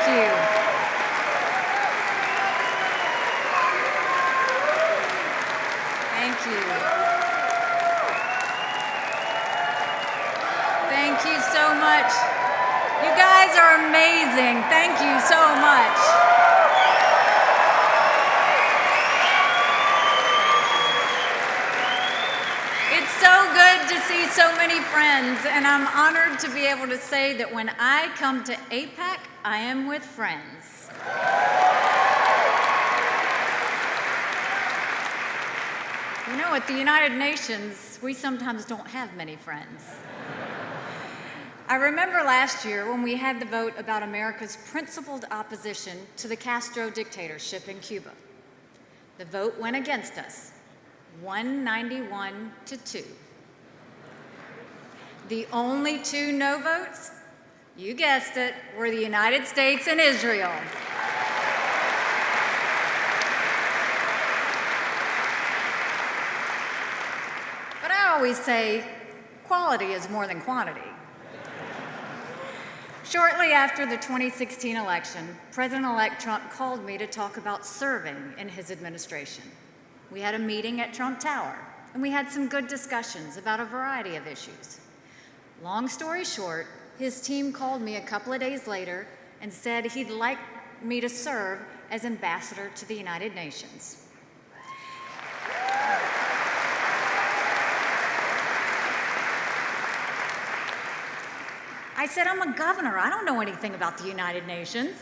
you. Thank you. Thank you so much. You guys are amazing. Thank you so much. It's so good to see so many friends, and I'm honored to be able to say that when I come to AIPAC, I am with friends. You know, at the United Nations, we sometimes don't have many friends. I remember last year when we had the vote about America's principled opposition to the Castro dictatorship in Cuba. The vote went against us, 191 to 2. The only two no votes, you guessed it, were the United States and Israel. But I always say, quality is more than quantity. Shortly after the 2016 election, President-elect Trump called me to talk about serving in his administration. We had a meeting at Trump Tower, and we had some good discussions about a variety of issues. Long story short, his team called me a couple of days later and said he'd like me to serve as ambassador to the United Nations. I said, I'm a governor. I don't know anything about the United Nations.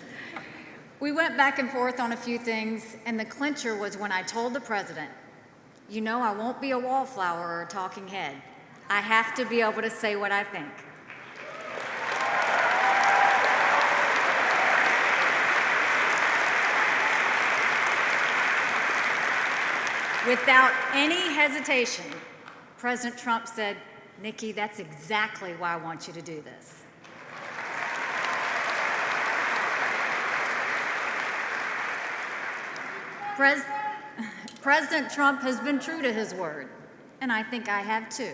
We went back and forth on a few things, and the clincher was when I told the president, you know, I won't be a wallflower or a talking head. I have to be able to say what I think. Without any hesitation, President Trump said, Nikki, that's exactly why I want you to do this. President Trump has been true to his word, and I think I have too.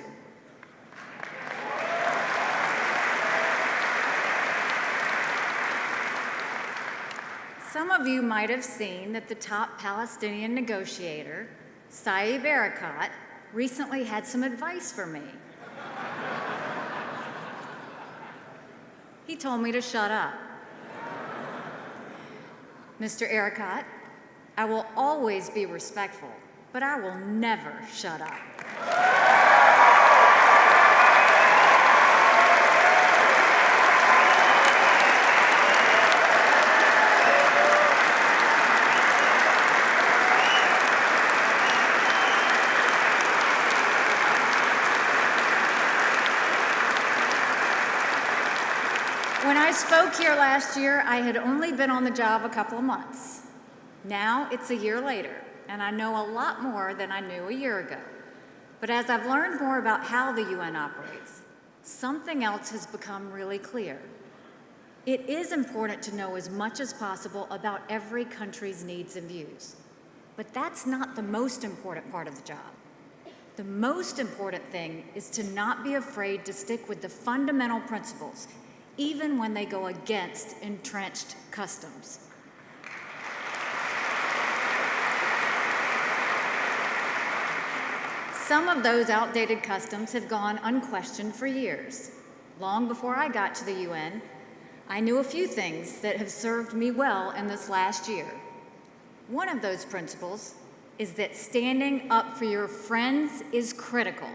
Some of you might have seen that the top Palestinian negotiator, Saeb Erekat, recently had some advice for me. He told me to shut up. Mr. Erekat, I will always be respectful, but I will never shut up. When I spoke here last year, I had only been on the job a couple of months. Now it's a year later, and I know a lot more than I knew a year ago. But as I've learned more about how the UN operates, something else has become really clear. It is important to know as much as possible about every country's needs and views. But that's not the most important part of the job. The most important thing is to not be afraid to stick with the fundamental principles, even when they go against entrenched customs. Some of those outdated customs have gone unquestioned for years. Long before I got to the UN, I knew a few things that have served me well in this last year. One of those principles is that standing up for your friends is critical.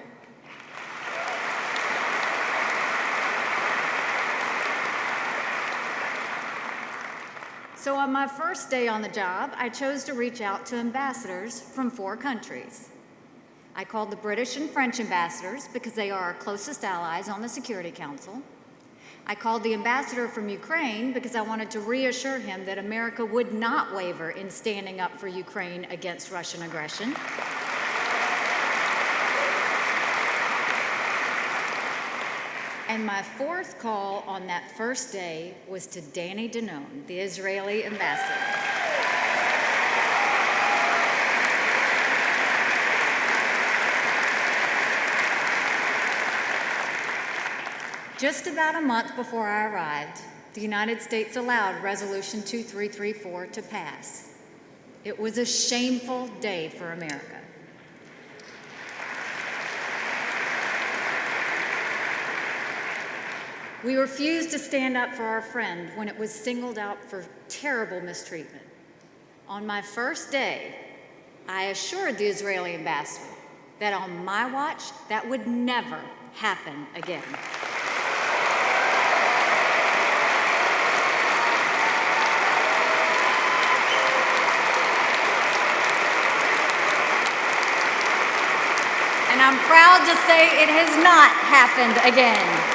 So on my first day on the job, I chose to reach out to ambassadors from 4 countries. I called the British and French ambassadors because they are our closest allies on the Security Council. I called the ambassador from Ukraine because I wanted to reassure him that America would not waver in standing up for Ukraine against Russian aggression. And my 4th call on that first day was to Danny Danon, the Israeli ambassador. Just about a month before I arrived, the United States allowed Resolution 2334 to pass. It was a shameful day for America. We refused to stand up for our friend when it was singled out for terrible mistreatment. On my first day, I assured the Israeli ambassador that on my watch, that would never happen again. And I'm proud to say it has not happened again.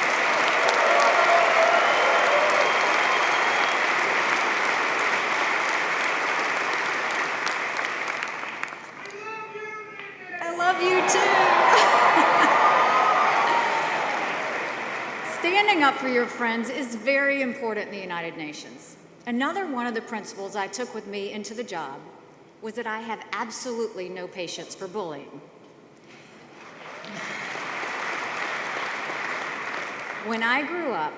I love you too. Standing up for your friends is very important in the United Nations. Another one of the principles I took with me into the job was that I have absolutely no patience for bullying. When I grew up,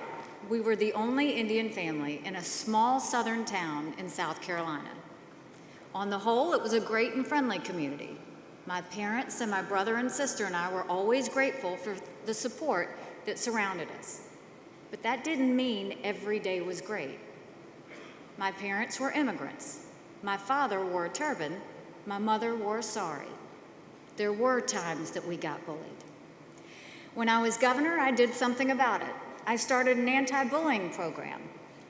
we were the only Indian family in a small southern town in South Carolina. On the whole, it was a great and friendly community. My parents and my brother and sister and I were always grateful for the support that surrounded us. But that didn't mean every day was great. My parents were immigrants. My father wore a turban. My mother wore a sari. There were times that we got bullied. When I was governor, I did something about it. I started an anti-bullying program.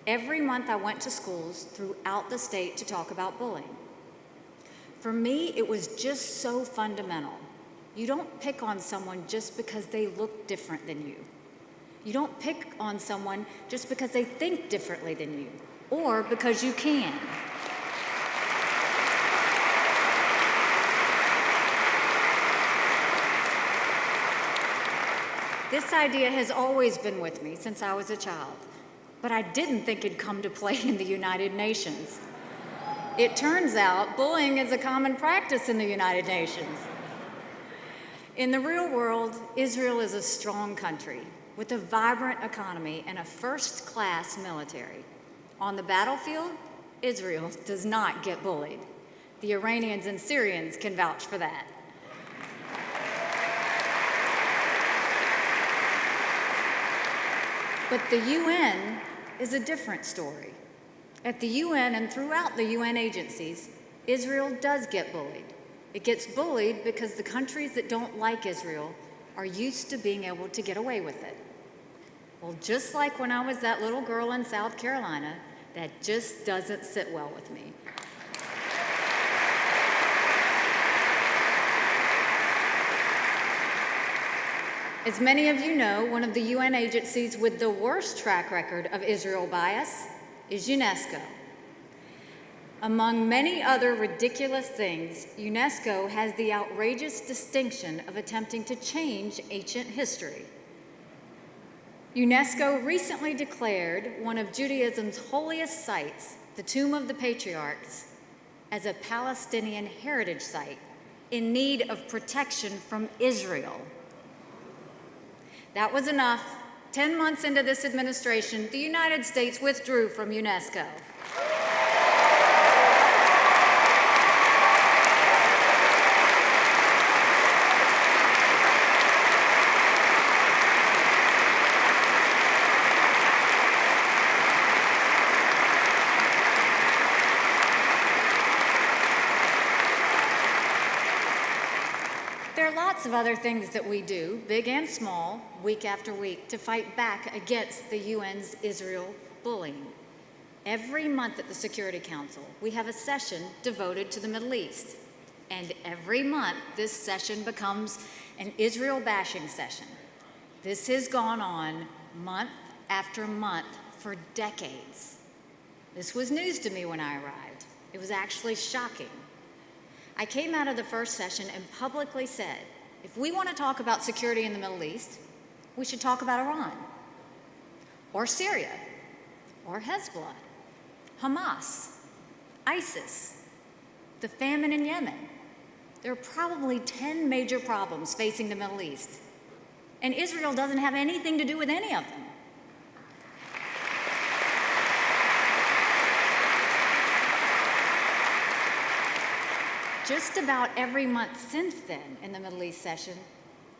Every month I went to schools throughout the state to talk about bullying. For me, it was just so fundamental. You don't pick on someone just because they look different than you. You don't pick on someone just because they think differently than you, or because you can. This idea has always been with me since I was a child, but I didn't think it'd come to play in the United Nations. It turns out bullying is a common practice in the United Nations. In the real world, Israel is a strong country with a vibrant economy and a first-class military. On the battlefield, Israel does not get bullied. The Iranians and Syrians can vouch for that. But the UN is a different story. At the UN and throughout the UN agencies, Israel does get bullied. It gets bullied because the countries that don't like Israel are used to being able to get away with it. Well, just like when I was that little girl in South Carolina, that just doesn't sit well with me. As many of you know, one of the UN agencies with the worst track record of Israel bias is UNESCO. Among many other ridiculous things, UNESCO has the outrageous distinction of attempting to change ancient history. UNESCO recently declared one of Judaism's holiest sites, the Tomb of the Patriarchs, as a Palestinian heritage site in need of protection from Israel. That was enough. 10 months into this administration, the United States withdrew from UNESCO. There are lots of other things that we do, big and small, week after week, to fight back against the UN's Israel bullying. Every month at the Security Council, we have a session devoted to the Middle East. And every month, this session becomes an Israel bashing session. This has gone on month after month for decades. This was news to me when I arrived. It was actually shocking. I came out of the first session and publicly said, if we want to talk about security in the Middle East, we should talk about Iran, or Syria, or Hezbollah, Hamas, ISIS, the famine in Yemen. There are probably 10 major problems facing the Middle East, and Israel doesn't have anything to do with any of them. Just about every month since then in the Middle East session,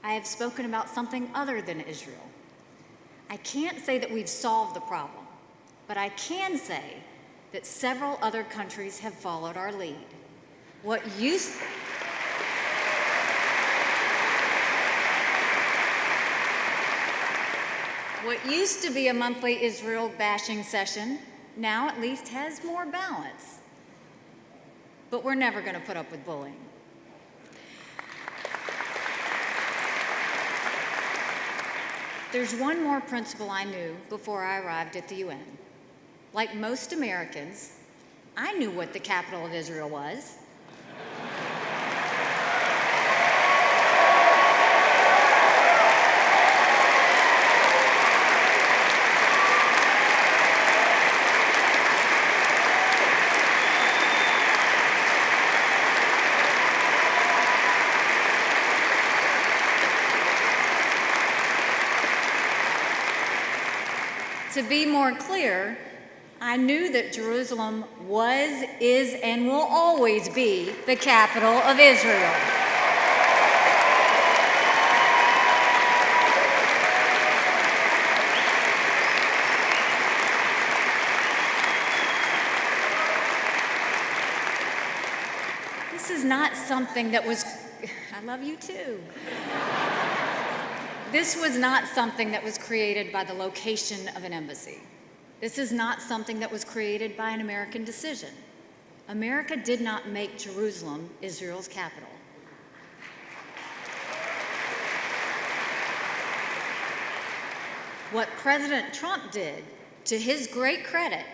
I have spoken about something other than Israel. I can't say that we've solved the problem, but I can say that several other countries have followed our lead. What used to be a monthly Israel bashing session now at least has more balance. But we're never going to put up with bullying. There's one more principle I knew before I arrived at the UN. Like most Americans, I knew what the capital of Israel was. To be more clear, I knew that Jerusalem was, is, and will always be the capital of Israel. This is not something that was, I love you too. This was not something that was created by the location of an embassy. This is not something that was created by an American decision. America did not make Jerusalem Israel's capital. What President Trump did, to his great credit,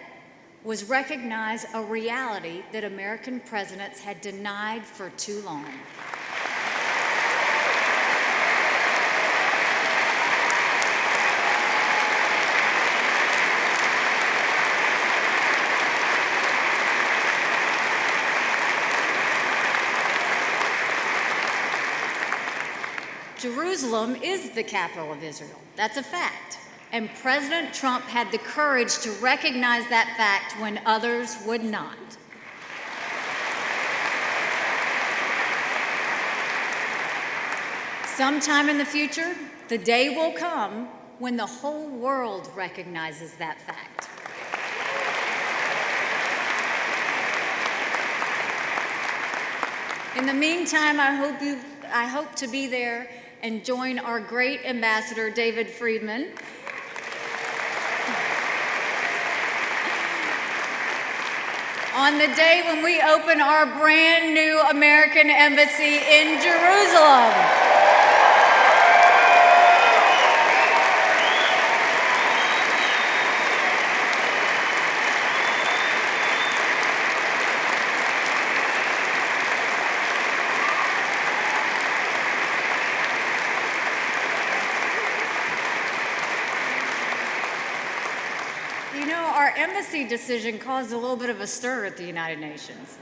was recognize a reality that American presidents had denied for too long. Jerusalem is the capital of Israel. That's a fact. And President Trump had the courage to recognize that fact when others would not. Sometime in the future, the day will come when the whole world recognizes that fact. In the meantime, I hope to be there and join our great ambassador, David Friedman, on the day when we open our brand new American embassy in Jerusalem. You know, our embassy decision caused a little bit of a stir at the United Nations.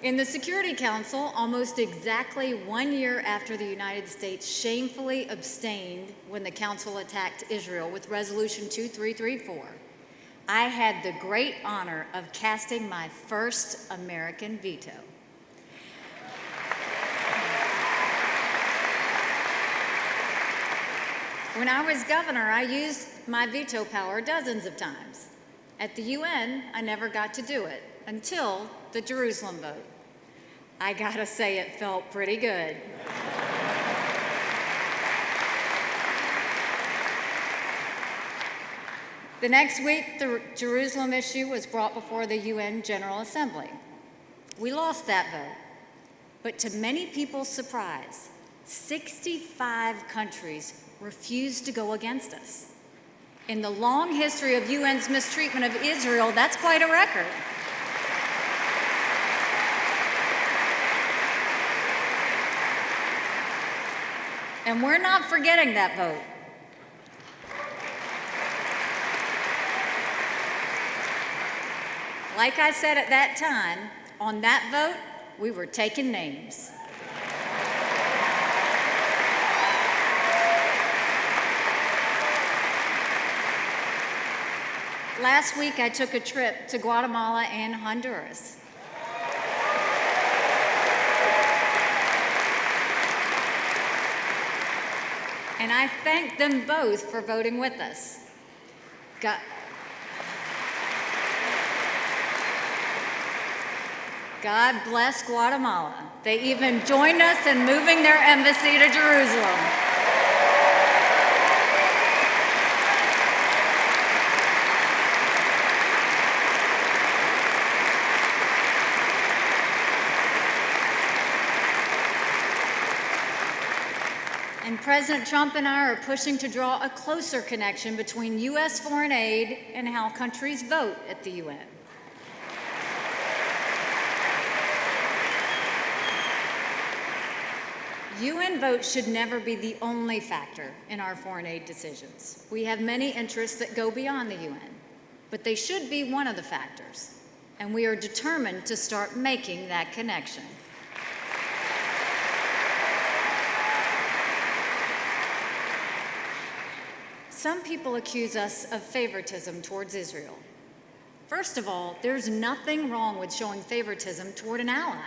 In the Security Council, almost exactly 1 year after the United States shamefully abstained when the Council attacked Israel with Resolution 2334, I had the great honor of casting my first American veto. When I was governor, I used my veto power dozens of times. At the UN, I never got to do it until the Jerusalem vote. I gotta say, it felt pretty good. The next week, the Jerusalem issue was brought before the UN General Assembly. We lost that vote, but to many people's surprise, 65 countries refused to go against us. In the long history of UN's mistreatment of Israel, that's quite a record. And we're not forgetting that vote. Like I said at that time, on that vote, we were taking names. Last week, I took a trip to Guatemala and Honduras. And I thank them both for voting with us. God bless Guatemala. They even joined us in moving their embassy to Jerusalem. And President Trump and I are pushing to draw a closer connection between U.S. foreign aid and how countries vote at the UN. UN votes should never be the only factor in our foreign aid decisions. We have many interests that go beyond the UN, but they should be one of the factors, and we are determined to start making that connection. Some people accuse us of favoritism towards Israel. First of all, there's nothing wrong with showing favoritism toward an ally.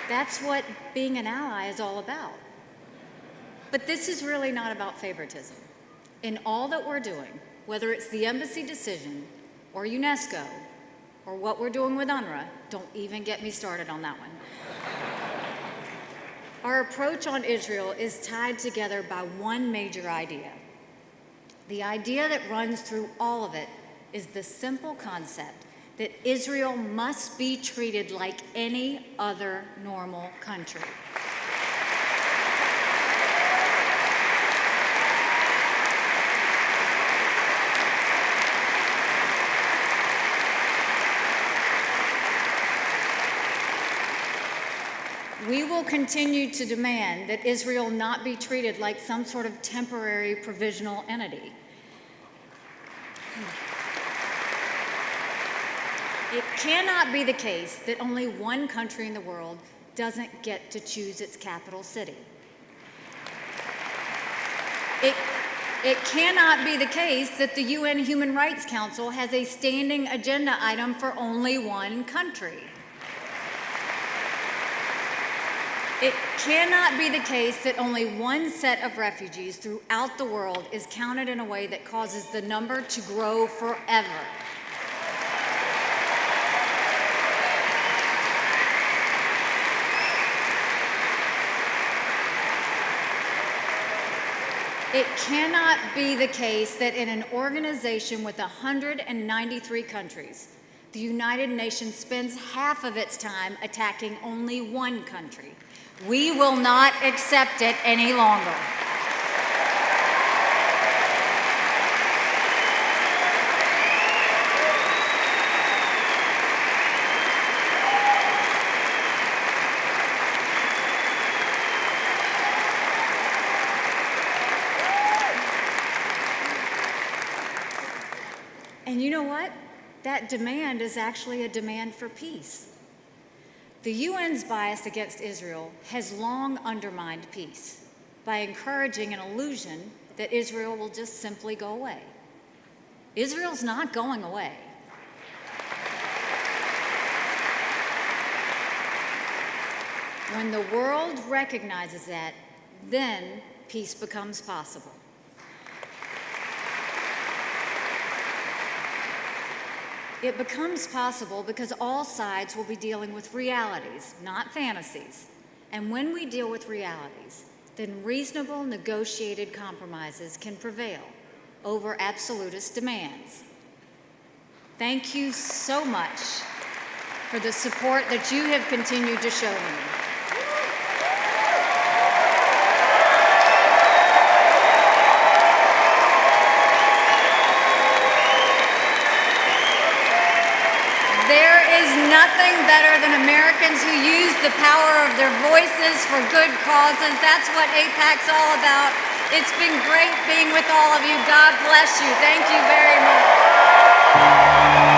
That's what being an ally is all about. But this is really not about favoritism. In all that we're doing, whether it's the embassy decision or UNESCO or what we're doing with UNRWA, don't even get me started on that one. Our approach on Israel is tied together by one major idea. The idea that runs through all of it is the simple concept that Israel must be treated like any other normal country. We will continue to demand that Israel not be treated like some sort of temporary provisional entity. It cannot be the case that only one country in the world doesn't get to choose its capital city. It cannot be the case that the UN Human Rights Council has a standing agenda item for only one country. It cannot be the case that only one set of refugees throughout the world is counted in a way that causes the number to grow forever. It cannot be the case that in an organization with 193 countries, the United Nations spends half of its time attacking only one country. We will not accept it any longer. And you know what? That demand is actually a demand for peace. The UN's bias against Israel has long undermined peace by encouraging an illusion that Israel will just simply go away. Israel's not going away. When the world recognizes that, then peace becomes possible. It becomes possible because all sides will be dealing with realities, not fantasies. And when we deal with realities, then reasonable negotiated compromises can prevail over absolutist demands. Thank you so much for the support that you have continued to show me. There is nothing better than Americans who use the power of their voices for good causes. That's what AIPAC's all about. It's been great being with all of you. God bless you. Thank you very much.